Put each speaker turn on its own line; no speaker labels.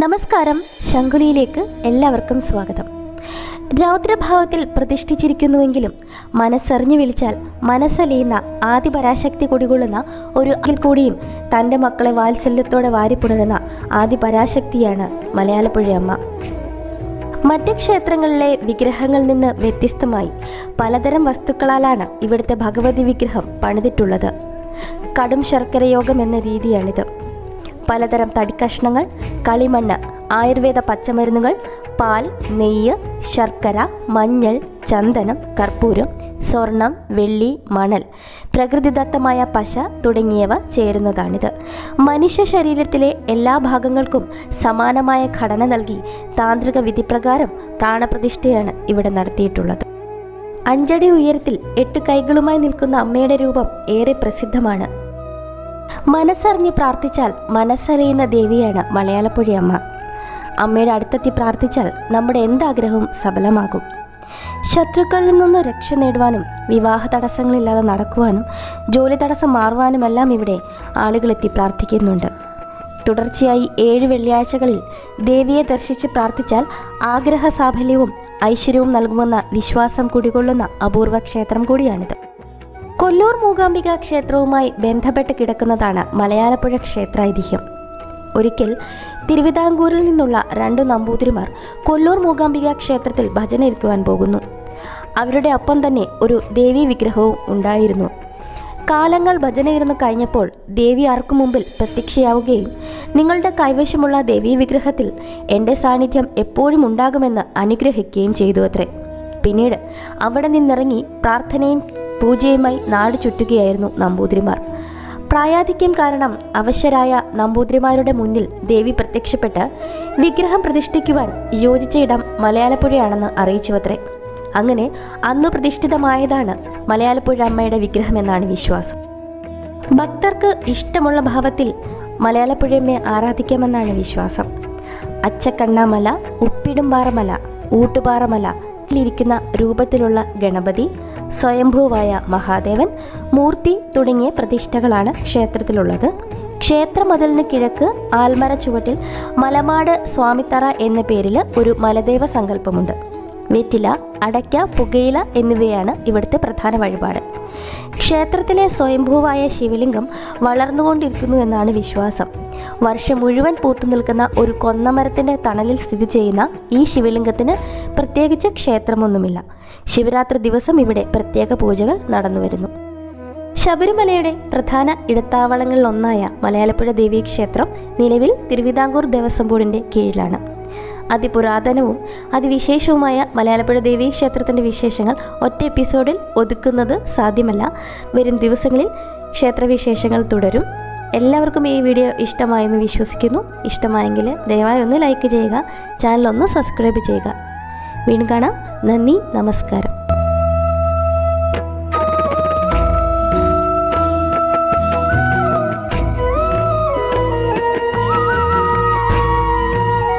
നമസ്കാരം, ശങ്കുലിയിലേക്ക് എല്ലാവർക്കും സ്വാഗതം. രൗദ്രഭാവത്തിൽ പ്രതിഷ്ഠിച്ചിരിക്കുന്നുവെങ്കിലും മനസ്സറിഞ്ഞു വിളിച്ചാൽ മനസ്സലിയുന്ന ആദിപരാശക്തി കുടികൊള്ളുന്ന ഒരു അഖിൽ കൂടിയും തൻ്റെ മക്കളെ വാത്സല്യത്തോടെ വാരിപ്പുണരുന്ന ആദിപരാശക്തിയാണ് മലയാളപ്പുഴയമ്മ. മറ്റ് ക്ഷേത്രങ്ങളിലെ വിഗ്രഹങ്ങളിൽ നിന്ന് വ്യത്യസ്തമായി പലതരം വസ്തുക്കളാലാണ് ഇവിടുത്തെ ഭഗവതി വിഗ്രഹം പണിതിട്ടുള്ളത്. കടും ശർക്കര യോഗം എന്ന രീതിയാണിത്. പലതരം തടിക്കഷ്ണങ്ങൾ, കളിമണ്ണ്, ആയുർവേദ പച്ചമരുന്നുകൾ, പാൽ, നെയ്യ്, ശർക്കര, മഞ്ഞൾ, ചന്ദനം, കർപ്പൂരം, സ്വർണം, വെള്ളി, മണൽ, പ്രകൃതിദത്തമായ പശ തുടങ്ങിയവ ചേരുന്നതാണിത്. മനുഷ്യ ശരീരത്തിലെ എല്ലാ ഭാഗങ്ങൾക്കും സമാനമായ ഘടന നൽകി താന്ത്രിക വിധിപ്രകാരം പ്രാണപ്രതിഷ്ഠയാണ് ഇവിടെ നടത്തിയിട്ടുള്ളത്. 5 അടി ഉയരത്തിൽ 8 കൈകളുമായി നിൽക്കുന്ന അമ്മയുടെ രൂപം ഏറെ പ്രസിദ്ധമാണ്. മനസ്സറിഞ്ഞ് പ്രാർത്ഥിച്ചാൽ മനസ്സറിയുന്ന ദേവിയാണ് മലയാളപ്പുഴയമ്മ. അമ്മയുടെ അടുത്തെത്തി പ്രാർത്ഥിച്ചാൽ നമ്മുടെ എന്താഗ്രഹവും സഫലമാകും. ശത്രുക്കളിൽ നിന്ന് രക്ഷ നേടുവാനും വിവാഹ തടസ്സങ്ങളില്ലാതെ നടക്കുവാനും ജോലി തടസ്സം മാറുവാനുമെല്ലാം ഇവിടെ ആളുകളെത്തി പ്രാർത്ഥിക്കുന്നുണ്ട്. തുടർച്ചയായി 7 വെള്ളിയാഴ്ചകളിൽ ദേവിയെ ദർശിച്ച് പ്രാർത്ഥിച്ചാൽ ആഗ്രഹ സാഫല്യവും ഐശ്വര്യവും നൽകുമെന്ന വിശ്വാസം കുടികൊള്ളുന്ന അപൂർവ ക്ഷേത്രം കൂടിയാണിത്. കൊല്ലൂർ മൂകാംബിക ക്ഷേത്രവുമായി ബന്ധപ്പെട്ട് കിടക്കുന്നതാണ് മലയാളപ്പുഴ ക്ഷേത്ര ഐതിഹ്യം. ഒരിക്കൽ തിരുവിതാംകൂറിൽ നിന്നുള്ള 2 നമ്പൂതിരിമാർ കൊല്ലൂർ മൂകാംബിക ക്ഷേത്രത്തിൽ ഭജന ഇരിക്കുവാൻ പോകുന്നു. അവരുടെ ഒപ്പം തന്നെ ഒരു ദേവീ വിഗ്രഹവും ഉണ്ടായിരുന്നു. കാലങ്ങൾ ഭജന ഇരുന്ന് കഴിഞ്ഞപ്പോൾ ദേവി ആർക്കു മുമ്പിൽ പ്രത്യക്ഷയാവുകയും നിങ്ങളുടെ കൈവശമുള്ള ദേവീ വിഗ്രഹത്തിൽ എൻ്റെ സാന്നിധ്യം എപ്പോഴും ഉണ്ടാകുമെന്ന് അനുഗ്രഹിക്കുകയും ചെയ്തു അത്രേ. പിന്നീട് അവിടെ നിന്നിറങ്ങി പ്രാർത്ഥനയും പൂജയുമായി നാട് ചുറ്റുകയായിരുന്നു നമ്പൂതിരിമാർ. പ്രായാധിക്യം കാരണം അവശരായ നമ്പൂതിരിമാരുടെ മുന്നിൽ ദേവി പ്രത്യക്ഷപ്പെട്ട് വിഗ്രഹം പ്രതിഷ്ഠിക്കുവാൻ യോജിച്ച ഇടം മലയാളപ്പുഴയാണെന്ന് അറിയിച്ചുവത്രേ. അങ്ങനെ അന്ന് പ്രതിഷ്ഠിതമായതാണ് മലയാളപ്പുഴ അമ്മയുടെ വിഗ്രഹമെന്നാണ് വിശ്വാസം. ഭക്തർക്ക് ഇഷ്ടമുള്ള ഭാവത്തിൽ മലയാളപ്പുഴയമ്മയെ ആരാധിക്കാമെന്നാണ് വിശ്വാസം. അച്ചക്കണ്ണാമല, ഉപ്പിടുംപാറമല, ഊട്ടുപാറമല ിരിക്കുന്ന രൂപത്തിലുള്ള ഗണപതി, സ്വയംഭൂവായ മഹാദേവൻ, മൂർത്തി തുടങ്ങിയ പ്രതിഷ്ഠകളാണ് ക്ഷേത്രത്തിലുള്ളത്. ക്ഷേത്രമതിലിന് കിഴക്ക് ആൽമര ചുവട്ടിൽ മലമാട് സ്വാമിത്തറ എന്ന പേരിൽ ഒരു മലദേവ സങ്കല്പമുണ്ട്. വെറ്റില, അടയ്ക്ക, പുകയില എന്നിവയാണ് ഇവിടുത്തെ പ്രധാന വഴിപാട്. ക്ഷേത്രത്തിലെ സ്വയംഭൂവായ ശിവലിംഗം വളർന്നുകൊണ്ടിരിക്കുന്നു എന്നാണ് വിശ്വാസം. വർഷം മുഴുവൻ പൂത്തു നിൽക്കുന്ന ഒരു കൊന്നമരത്തിൻ്റെ തണലിൽ സ്ഥിതി ചെയ്യുന്ന ഈ ശിവലിംഗത്തിന് പ്രത്യേകിച്ച് ക്ഷേത്രമൊന്നുമില്ല. ശിവരാത്രി ദിവസം ഇവിടെ പ്രത്യേക പൂജകൾ നടന്നുവരുന്നു. ശബരിമലയുടെ പ്രധാന ഇടത്താവളങ്ങളിലൊന്നായ മലയാളപ്പുഴ ദേവീ ക്ഷേത്രം നിലവിൽ തിരുവിതാംകൂർ ദേവസ്വം ബോർഡിൻ്റെ കീഴിലാണ്. അതിപുരാതനവും അതിവിശേഷവുമായ മലയാളപ്പുഴ ദേവീ ക്ഷേത്രത്തിൻ്റെ വിശേഷങ്ങൾ ഒറ്റ എപ്പിസോഡിൽ ഒതുക്കുന്നത് സാധ്യമല്ല. വരും ദിവസങ്ങളിൽ ക്ഷേത്രവിശേഷങ്ങൾ തുടരും. എല്ലാവർക്കും ഈ വീഡിയോ ഇഷ്ടമായെന്ന് വിശ്വസിക്കുന്നു. ഇഷ്ടമായെങ്കിൽ ദയവായി ഒന്ന് ലൈക്ക് ചെയ്യുക, ചാനൽ ഒന്ന് സബ്സ്ക്രൈബ് ചെയ്യുക. വീണ്ടും കാണാം. നന്ദി, നമസ്കാരം.